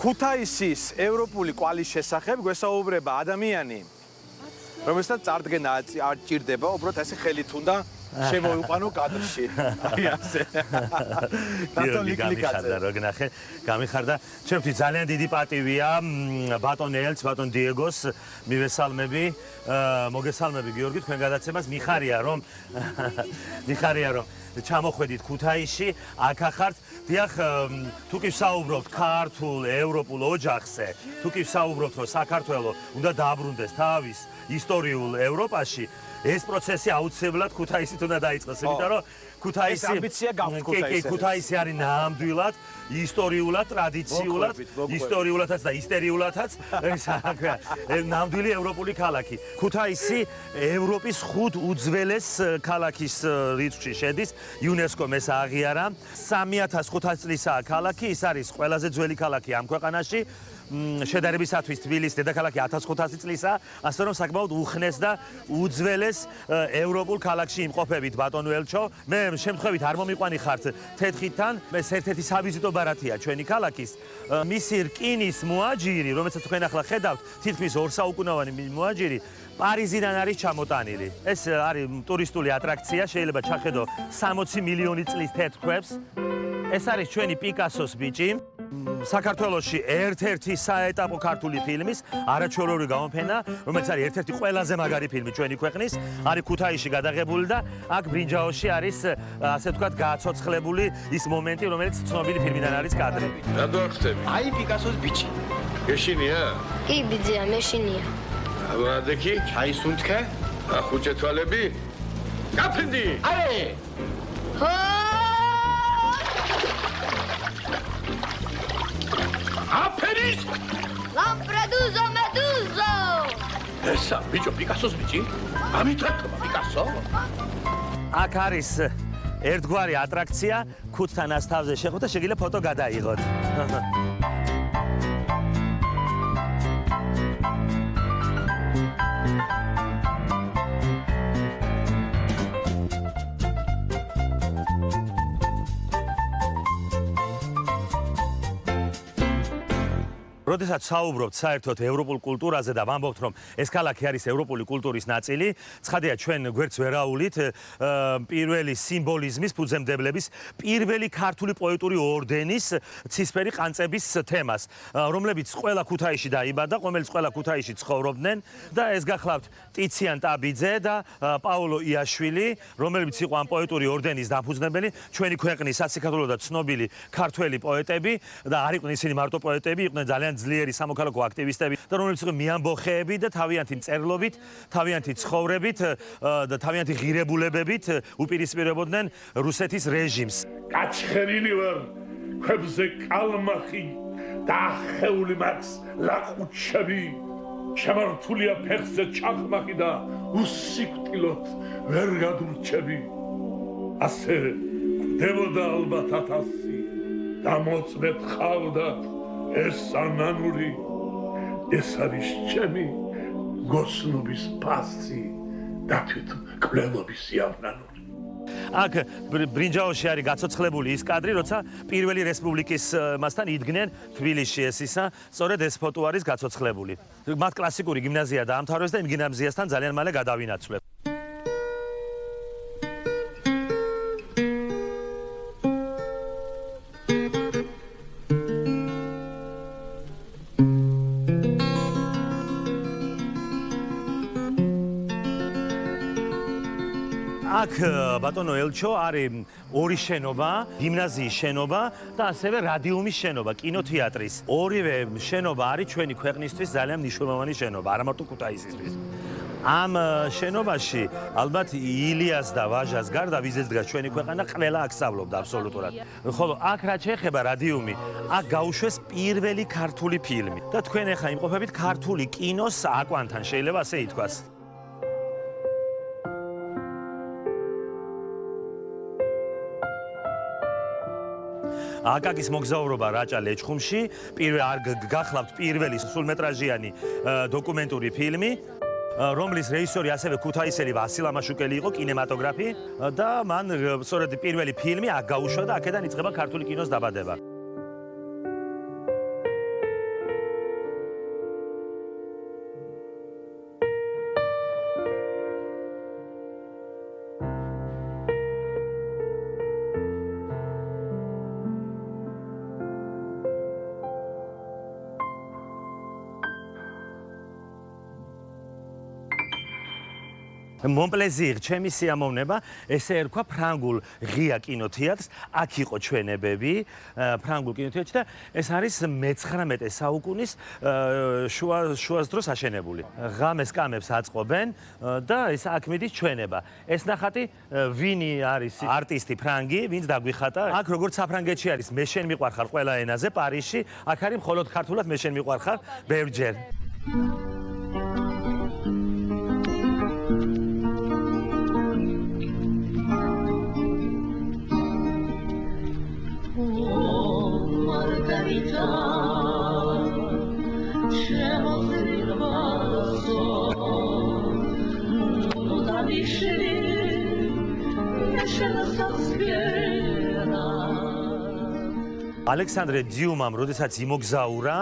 ქუთაისის ევროპული კვალის შესახებ გვესაუბრება ადამიანი, რომელსაც წარდგენა არ ჭირდება, უბრალოდ ესე ხელით უნდა შემოვიყვანო კადრში. აი ასე. გამიხარდა. ჩემთვის ძალიან დიდი პატივია ბატონ ელც, ბატონ დიეგოს მივესალმები, მოგესალმები გიორგი თქვენ გადაცემას. მიხარია რომ ჩამოხვედით ქუთაისში, აქ ახართ. დიახ, თუ კი ვსაუბრობთ ქართულ, ევროპულ ოჯახზე, თუ კი ვსაუბრობთ, რომ საქართველო უნდა დააბრუნდეს თავის ისტორიულ ევროპაში, ეს პროცესი აუცილებლად ქუთაისით უნდა დაიწყოს, იმიტომ რომ ქუთაისი ამბიცია გაქვთ ქუთაისის. ქუთაისი არის ნამდვილად ისტორიულად, ისტორიულადაც და ისტერიულადაც ნამდვილი ევროპული ქალაქი. ქუთაისი ევროპის 5 უძველეს ქალაქის რიცხვში შედის, იუნესკომ ეს აღიარა. 3500 წლისაა ქალაქი, ის არის ყველაზე ძველი ქალაქი ამ ქვეყანაში. შედარებისათვის თბილისის დედაქალაქი 1500 წლისაა, ასე რომ საკმაოდ უხნეს და უძველეს ევროპულ ქალაქში იმყოფებით ბატონო ელჩო. მე შემთხვევით არ მომიყვანი ხართ თეთხიდან, ეს ერთ-ერთი საბიზიტო ბარათია ჩვენი ქალაქის. მისი რკინის მოაჯირი, რომელსაც თქვენ ახლა ხედავთ, თითქმის 2 საუკუნოვანი მოაჯირი პარიზიდან არის ჩამოტანილი. ეს არის ტურისტული ატრაქცია, შეიძლება ჩახედო 60 მილიონი წლის თეთრქვებს. ეს არის ჩვენი პიკასოს ბიჭი. საქართველოში ერთ-ერთი საეტაპო ქართული ფილმის არაჩვეულებრივი გამოფენა, რომელიც არის ერთ-ერთი ყველაზე მაგარი ფილმი ჩვენი ქვეყნის, არის ქუთაისში გადაღებული და აქ ბრინჯაოში არის, ასე ვთქვათ, გააცოცხლებული ის მომენტი, რომელიც ცნობილი ფილმიდან არის კადრი. რა დაახტები? აი პიკასოს ბიჭი. ეშინია? კი, ბიძია, მეშინია. აბადექი? ჩაის უნთქე? ახუჭე თვალები? გაფრინდი! აი! ჰო! აფერის! ლამპრედუზო მედუზო! ესა ბიჭო პიკასოს ბიჭი? ამითრაკობა პიკასო? აქ არის ერთგვარი ატრაქცია, ქუდთან ასთავზე შეხვდეთ და შეგიძლიათ ფოტო გადაიღოთ. როდესაც საუბრობთ საერთოდ ევროპულ კულტურაზე და ვამბობთ, რომ ეს ქალაქი არის ევროპული კულტურის ნაწილი, ცხადია ჩვენ გვერდს ვერაულით პირველი სიმბოლიზმის ფუძემდებლების პირველი ქართული პოეტური ორდენის ცისფერი ყანწების თემას, რომლებიც ყველა ქუთაისში დაიბადა, რომელიც ყველა ქუთაისში ცხოვრობდნენ და ეს გახლავთ ტიციან ტაბიძე და პაოლო იაშვილი, რომლებიც იყო ამ პოეტური ორდენის დაფუძნებელი, ჩვენი ქვეყნის სასიქართლო და ცნობილი ქართველი პოეტები და არ იყვნენ ისინი მარტო პოეტები, იყვნენ ძალიან ძლიერი სამოქალაქო აქტივისტები და რომელიც იყო მიამბოხეები და თავიანთი მწერლობით, თავიანთი ცხოვრებით და თავიანთი ღირებულებებით უპირისპირებოდნენ რუსეთის რეჟიმს. გაჩხერილი ვარ ქვებზე კალმახი და ახეული მაქვს ლაყუჩები. შემართულია ფეხზე ჩახმახი და უსიკვდილოდ ვერ გადურჩები. ასე გვდებოდა ალბათ 1000 და მოწმეთ ხავდა ეს ანანური, ეს არის ჩემი გოსნობის ფასი და თვითონ კვლევობის სიავნანური. აქ ბრინჯაოში არის გაცოცხლებული ის კადრი, როცა პირველი რესპუბლიკის მასთან იდგნენ თბილისში ეს ისა, სწორედ ეს ფოტო არის გაცოცხლებული. მათ კლასიკური გიმნაზია დაამთავრეს და იმ გიმნაზიასთან ძალიან მალე გადავინაცვლეს. აქ ბატონო ელჩო არის ორი შენობა, გიმნაზიის შენობა და ასევე რადიუმის შენობა, კინოთეატრის. ორივე შენობა არის ჩვენი ქვეყნისთვის ძალიან მნიშვნელოვანი შენობა, არა მარტო ქუთაისისთვის. ამ შენობაში ალბათ ილიას და ვაჟას გარდა ვიზეც დგას ჩვენი ქვეყანა, ყველა აქ სწავლობდა აბსოლუტურად. ხოლო აქ რაც შეეხება რადიუმი, აქ გაუშვეს პირველი ქართული ფილმი და თქვენ ახლა იმყოფებით ქართული კინოს აკვანთან, შეიძლება ასე ითქვას. აკაკის მოგზაურობა რაჭა ლეჩხუმში, გახლავთ პირველი სრულმეტრაჟიანი დოკუმენტური ფილმი, რომლის რეჟისორი ასევე ქუთაისელი ვასილ ამაშუკელი იყო, კინემატოგრაფი და მან სწორედ პირველი ფილმი აქ გაუშვა და აქედან იწყება ქართული კინოს დაბადება. მომპლეზიერ ჩემი სიამოვნება, ესე ერქვა ფრანგულ ღია კინოთეატრს, აქ იყო ჩვენებები, ფრანგულ კინოთეატრში და ეს არის მე-19 საუკუნის შუას დროს აშენებული. ღამეს კამებს აწყობენ და ეს აქ მიდის ჩვენება. ეს ნახატი ვინი არის არტისტი ფრანგი, ვინც დაგვიხატა. აქ როგორც საფრანგეთში არის მე შენ მიყვარხარ ყველა ენაზე პარიზში, აქ არის მხოლოდ ქართულად მე შენ მიყვარხარ ბევრჯერ. ალექსანდრე დიუმამ, როდესაც იმოგზაურა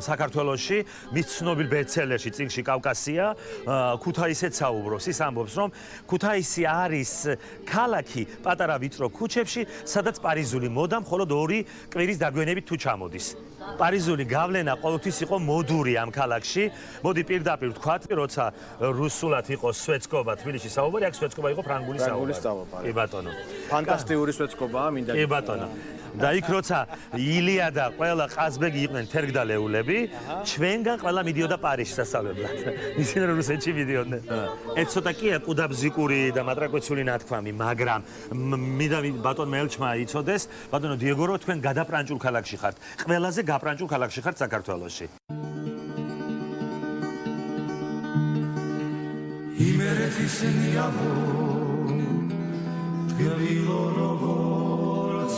საქართველოში, მის ცნობილ ბესტსელერში წიგნში კავკასია, ქუთაისეც საუბრობს. ის ამბობს, რომ ქუთაისი არის ქალაქი პატარა ვიწრო ქუჩებში, სადაც პარიზული მოდა მხოლოდ 2 კვირის დაგვიანებით თუ ჩამოდის. პარიზული გავლენა ყოველთვის იყო მოდური ამ ქალაქში. მოდი პირდაპირ ვთქვათ, როცა რუსულად იყო სვეცკობა თბილისში საუბარი, აქ სვეცკობა იყო ფრანგული საუბარი. კი ბატონო. ფანტასტიკური სვეცკობაა, მინდა. კი ბატონო. და იქ როცა ილია და ყველა ყაზბეგი იყვნენ თერგდალეულები, ჩვენგან ყველა მიდიოდა პარიზში სასწავლებლად. ისინი რუსეთში მიდიოდნენ. ეს ცოტა კი კუდაბზიკური და მატრაკოცული ნათქვამი, მაგრამ მინდა ბატონ მელჩმა იცოდეს, ბატონო დიეგო, თქვენ გადაპრანჭულ ქალაქში ხართ. ყველაზე გაპრანჭულ ქალაქში ხართ საქართველოში. იმერეთის ნიავო თგევილო როგორც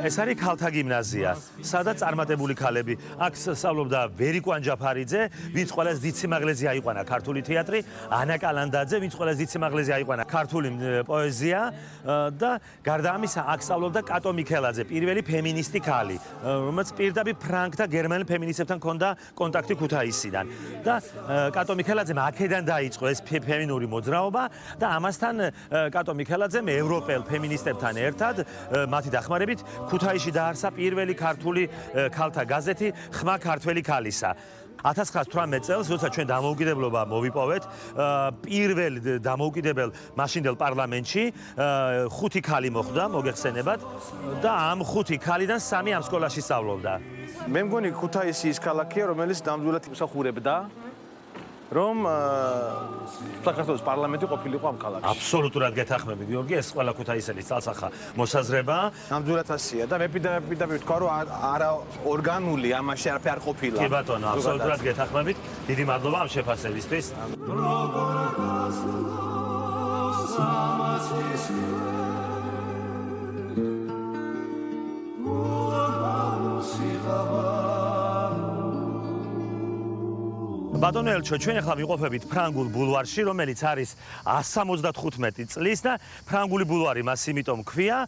ეს არის ქალთა გიმნაზია, სადაც წარმატებული ქალები. აქ სწავლობდა ვერიკვან ჯაფარიძე, ვინც ყველაზე დიდ სიმაღლეზე აიყვანა ქართული თეატრი, ანა კალანდაძე, ვინც ყველაზე დიდ სიმაღლეზე აიყვანა ქართული პოეზია და გარდა ამისა აქ სწავლობდა კატო მიქელაძე, პირველი ფემინისტი ქალი, რომელიც პირდაპირ ფრანგთა გერმანელ ფემინისტებთან ჰქონდა კონტაქტი ქუთაისიდან. და კატო მიქელაძემ აქედან დაიწყო ეს ფემინური მოძრაობა და ამასთან კატო მიქელაძემ ევროპელ ფემინისტებთან ერთად მათი დახმარებით ქუთაისში დაარსა პირველი ქართული ქალთა გაზეთი ხმა ქართველი ქალისა. 1918 წელს, როცა ჩვენ დამოუკიდებლობა მოვიპოვეთ, პირველ დამოუკიდებელ მაშინდელ პარლამენტში 5 ქალი მოხვდა, მოგეხსენებათ, და ამ 5 ქალიდან 3 ამ სკოლაში სწავლობდა. მე მგონი ქუთაისი ის ქალაქია, რომელიც ნამდვილად იმსახურებდა, რომ საქართველოს პარლამენტი ყოფილიყო ამ ქალაქში. აბსოლუტურად გეთანხმები, გიორგი, ეს ყველა ქუთაისელის წალსახა მოსაზრება. ნამდვილად ასია და მე პირდაპირ ვთქვა, რომ არა ორგანული ამაში არაფერი არ ყოფილა. კი ბატონო, აბსოლუტურად გეთანხმებით. დიდი მადლობა ამ შეფასებისთვის. ბატონო ელჩო, ჩვენ ახლა ვიყოფებით ფრანგულ ბულვარში, რომელიც არის 175 წლის და ფრანგული ბულვარი მას იმიტომ ქვია,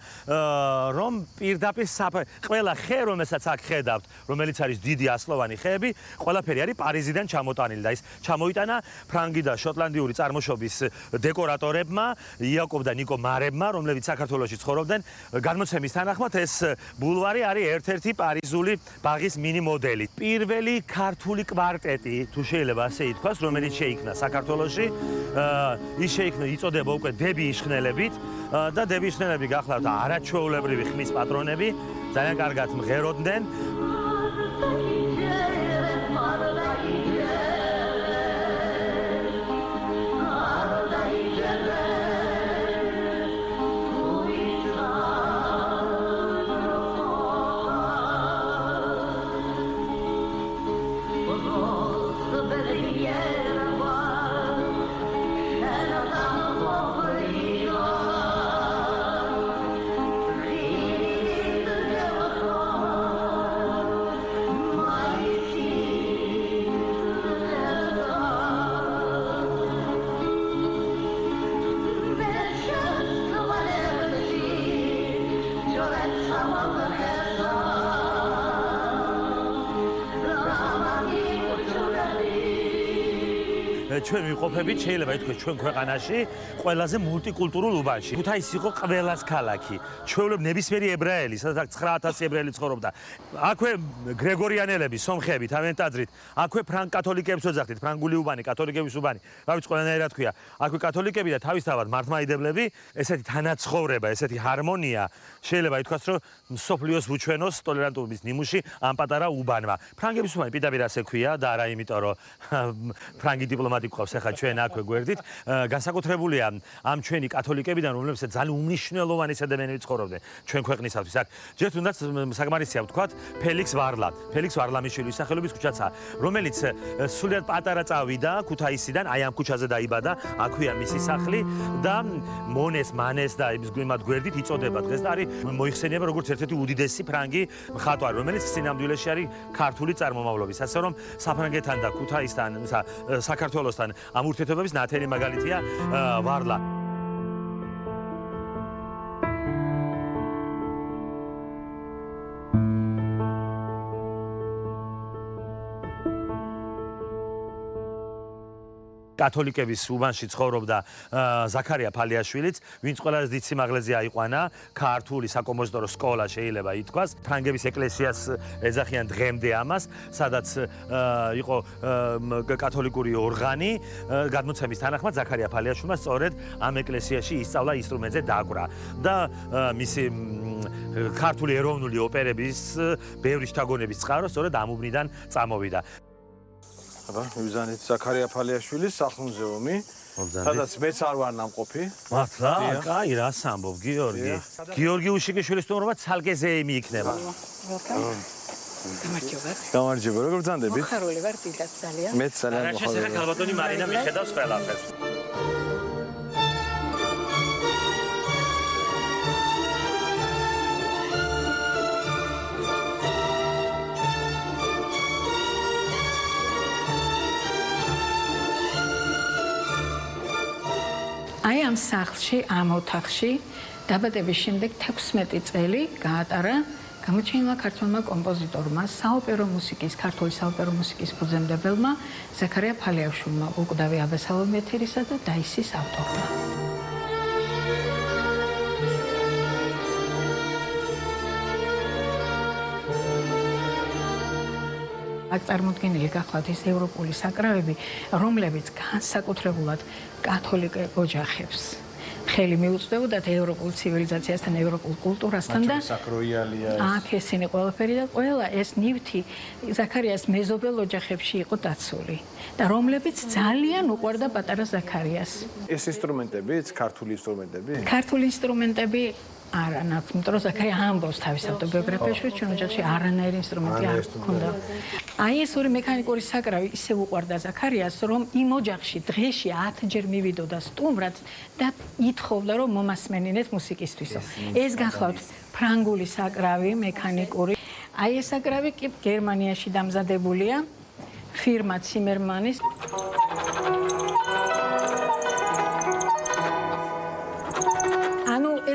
რომ პირდაპირ ყველა ხე, რომელსაც აქ ხედავთ, რომელიც არის დიდი ასლოვანი ხეები, ყველაფერი არის პარიზიდან ჩამოტანილი და ის ჩამოიტანა ფრანგი და შოტლანდიური წარმოშობის დეკორატორებმა, იაკობ და ნიკო მარებმა, რომლებიც საქართველოში ცხოვრობდნენ. გადმოცემის თანახმად ეს ბულვარი არის ერთ-ერთი პარიზული ბაღის მინი მოდელი. პირველი ქართული კვარტეტი, თუ შეიძლება ასე ითქვას, რომელიც შეიქმნა საქართველოში, ის შეიქმნა იწოდება უკვე დებიის ხნელებით და დებიის ხნელები გახლავთ არაჩვეულებრივი ხმის პატრონები, ძალიან კარგად მღეროდნენ. ჩვენ ვიყოფებით, შეიძლება ითქვას ჩვენ ქვეყანაში ყველაზე მულტიკულტურულ უბანში. ქუთაისი იყო ყველას ქალაქი. ჩვეულებრივ ნებისმიერი ებრაელი, სადაც 9000 ებრაელი ცხოვრობდა. აქვე გრეგორიანელები, სომხები, თავიანთ ტაძრით, აქვე ფრანგ კათოლიკეებს ვეძახდით, ფრანგული უბანი, კათოლიკების უბანი. რა ვიცი, ყველანაირად ქვია. აქვე კათოლიკები და თავისთავად მართლმადიდებლები, ესეთი თანაცხოვრება, ესეთი ჰარმონია, შეიძლება ითქვას, რომ სოფლიოს უჩვენოს ტოლერანტობის ნიმუში ამ პატარა უბანმა. ფრანგების უბანი პირდაპირ ასე ქვია და არა იმიტომ, რომ ფრანგი დიპლომატი გვყავს ახლა ჩვენ აქვე გვერდით, განსაკუთრებულია ამ ჩვენი კათოლიკებიდან, რომლებსაც ძალიან უმნიშვნელოვანი ადამიანები ცხოვრობდნენ ჩვენ ქვეყნისათვის. აქ ჯერ თუნდაც საკმარისია ვთქვათ, ფელიქს ვარლა, ფელიქს ვარლამიშვილის სახელობის ქუჩაცაა, რომელიც სულიად პატარა წავიდა ქუთაისიდან, აი ამ ქუჩაზე დაიბადა, აქვეა მისი სახლი და მონეს, მანეს და იმის გვერდით იწოდება დღეს და არის მოიხსენიება როგორც ერთ-ერთი უდიდესი ფრანგი მხატვარი, რომელიც სინამდვილეში არის ქართული წარმომავლობის. ასე რომ საფრანგეთთან და ქუთაისთან, საქართველოსთან ამ ურთიერთობების ნათელი მაგალითია ვარლა. კათოლიკების უბანში ცხოვრობდა ზაქარია ფალიაშვილიც, ვინც ყველაზე დიდ სიმაღლეზე აიყვანა ქართული საკომპოზიტორო სკოლა შეიძლება ითქვას. ფრანგების ეკლესიას ეძახიან დღემდე ამას, სადაც იყო კათოლიკური ორღანი. გადმოცემის თანახმად ზაქარია ფალიაშვილმა სწორედ ამ ეკლესიაში ისწავლა ინსტრუმენტზე დაკვრა და მისი ქართული ეროვნული ოპერების ბევრი შთაგონების წყარო სწორედ ამ უბნიდან წამოვიდა. აბა, მივზანით ზაქარია ფალიაშვილის სახლ-მუზეუმი, სადაც მეც არ ვარ ნამყოფი. მართლა? კაი, რას ამბობ, გიორგი? გიორგი უშიკიშვილის სტუმრობა ცალკე ზეიმი იქნება. გამარჯობა, როგორ ბრძანდებით? მოხარული ვარ, დიდად ძალიან. მეც ძალიან რა მოხარული. შეიძლება ქალბატონი მარინა მიხედავს ყველაფერს. აი ამ სახლში, ამ ოთახში დაბადების შემდეგ 16 წელი გაატარა გამოჩენილმა ქართველმა კომპოზიტორმა, საოპერო მუსიკის, ქართული საოპერო მუსიკის ფუძემდებელმა ზაქარია ფალიაშვილმა, უკდავი აბესალომ ეთერისა და დაისის ავტორმა. აქ წარმოდგენილი გახლავთ ის ევროპული საკრავები, რომლებიც განსაკუთრებულად კათოლიკ ოჯახებს ხელი მიუწვდებოდათ ევროპულ ცივილიზაციასთან, ევროპულ კულტურასთან და აქ ესენი ყველაფერი და ყველა ეს ნივთი ზაქარიას მეზობელ ოჯახებში იყო დაცული და რომლებიც ძალიან უყვარდა პატარა ზაქარიას. ეს ინსტრუმენტებიც, ქართული ინსტრუმენტები? ქართული ინსტრუმენტები არა, იმიტომ რომ ზაქარია ამბობს თავის ავტობიოგრაფიაში, ჩვენ ოჯახში არანაირი ინსტრუმენტი არ ჰქონდა. აი ეს ორი მექანიკური საკრავი ისე უყვარდა ზაქარიას, რომ იმ ოჯახში დღეში 10-ჯერ მივიდოდა სტუმრად და ითხოვდა, რომ მომასმენინეთ მუსიკისთვის. ეს გახლავთ ფრანგული საკრავი, მექანიკური. აი ეს საკრავი კი გერმანიაში დამზადებულია ფირმა ციმერმანის.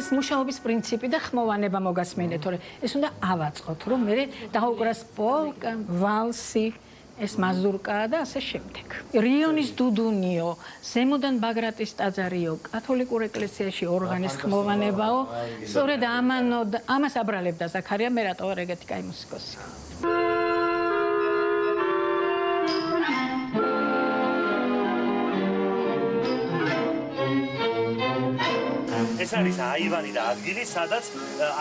ეს მუშაობის პრინციპი და ხმოვანება მოგასმენეთ, თორე ეს უნდა ავაწყოთ, რომ მე დაუკრას პოლკა, ვალსი, ეს მაზურკა და ასე შემდეგ. რიონის დუდუნიო, ზემოდან ბაგრატის ტაძარიო, კათოლიკურ ეკლესიაში ორღანის ხმოვანებაო, სწორედ ამას აბრალებდა ზაქარია, მე რატო ვარ ეგეთი კაი მუსიკოსი. ეს არის აივანი და ადგილი, სადაც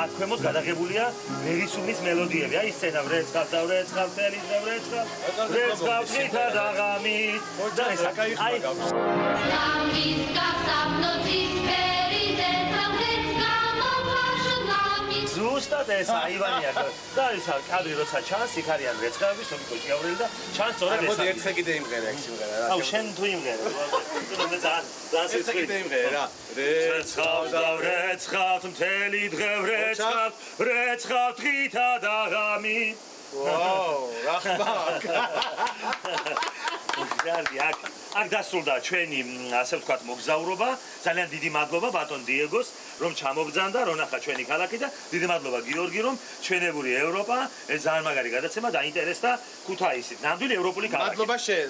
აქ ქვემოთ გადაღებულია ვერისუმის მელოდიები. აი სცენა ვრეცხავ და ვრეცხავ, თელი დღე ვრეცხავ, ვრეცხავ თითა და ღამით. და ეს აი ზუსტად ეს აივანია და ეს კადრი როცა ჩანს, იქ არიან ვრეცხავები, სომიკო ჭიავრელი და ჩანს სწორედ ეს. მოდი ერთხელ კიდე იმღერა ეს სიმღერა რა. აუ შენ თუ იმღერა. მე ძალიან კიდე იმღერა. ვრეცხავ და ვრეცხავ, მთელი დღე ვრეცხავ, ვრეცხავ თითა და ღამით. ვაუ, რა ხმა. აქ დასრულდა ჩვენი, ასე ვთქვათ, მოგზაურობა. ძალიან დიდი მადლობა ბატონ დიეგოს, რომ ჩამობძანდა, რომ ნახა ჩვენი ქალაქი და დიდი მადლობა გიორგი, რომ ჩვენებური ევროპა, ეს ძალიან მაგარი გადაცემა დაინტერესდა ქუთაისით. ნამდვილი ევროპული ქალაქი. მადლობა შენ.